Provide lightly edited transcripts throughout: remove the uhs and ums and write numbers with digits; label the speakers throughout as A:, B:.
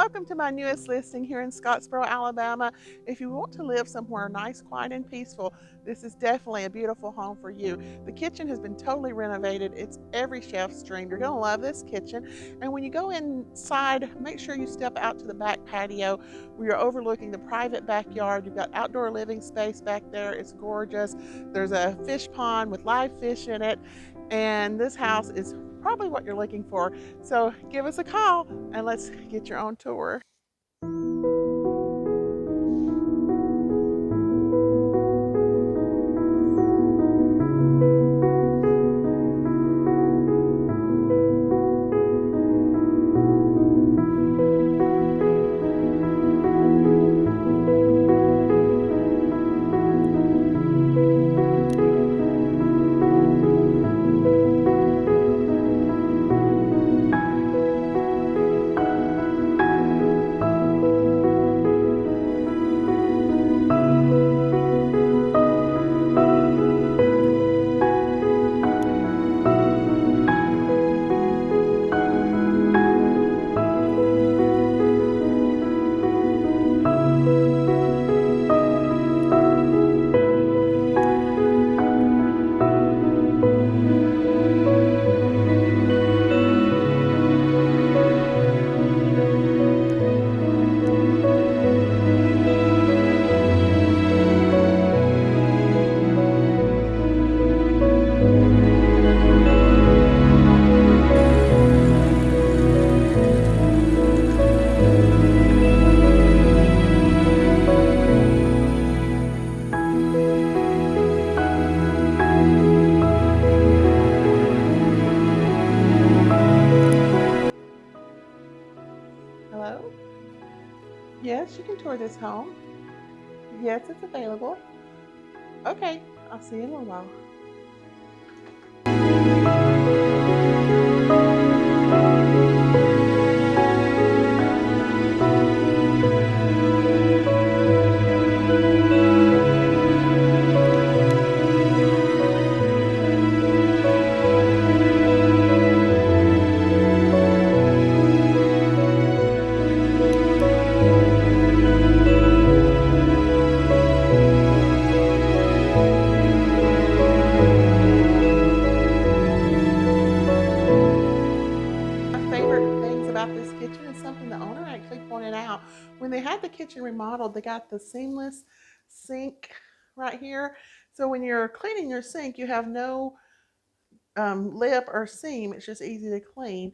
A: Welcome to my newest listing here in Scottsboro, Alabama. If you want to live somewhere nice, quiet, and peaceful, this is definitely a beautiful home for you. The kitchen has been totally renovated. It's every chef's dream. You're going to love this kitchen. And when you go inside, make sure you step out to the back patio where you're overlooking the private backyard. You've got outdoor living space back there. It's gorgeous. There's a fish pond with live fish in it. And this house is probably what you're looking for. So give us a call and let's get your own tour. Hello? Yes, you can tour this home. Yes, it's available. Okay, I'll see you in a little while. Favorite things about this kitchen is something the owner actually pointed out. When they had the kitchen remodeled, they got the seamless sink right here. So when you're cleaning your sink, you have no lip or seam. It's just easy to clean.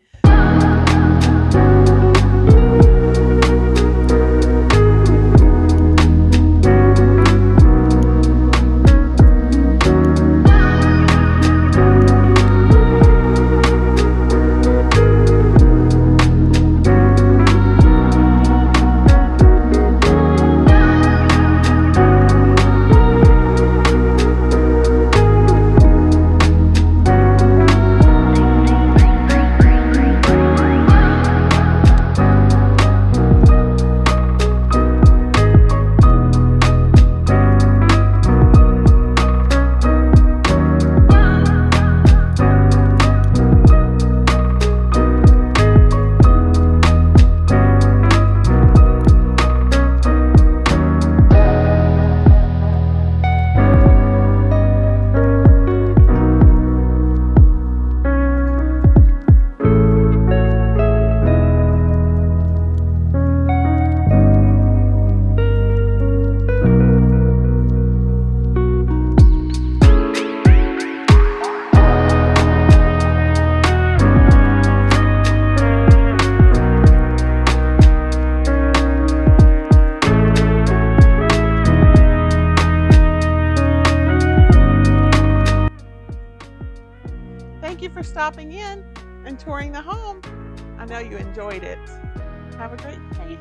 A: Thank you for stopping in and touring the home. I know you enjoyed it. Have a great day.